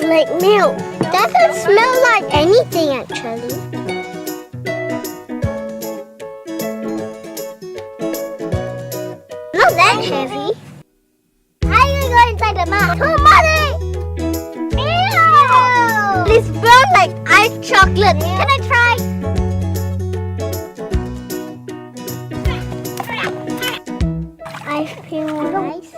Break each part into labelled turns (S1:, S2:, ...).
S1: like milk. Doesn't smell like anything actually. Not that heavy. How are you going inside the mouth? Too muddy! Ew! It's brown like ice chocolate. Can I try? I feel nice.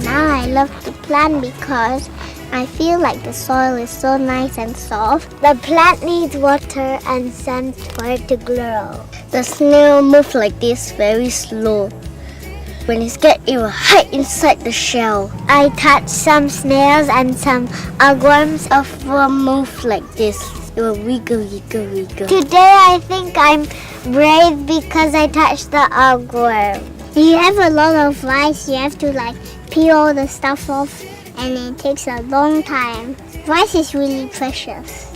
S1: Now I love the plant because I feel like the soil is so nice and soft. The plant needs water and sun for it to grow. The snail moves like this very slow. When it's scared, it will hide inside the shell. I touched some snails and some earthworms will move like this. It will wiggle, wiggle, wiggle. Today I think I'm brave because I touched the earthworm. You have a lot of rice. You have to peel all the stuff off, and it takes a long time. Rice is really precious.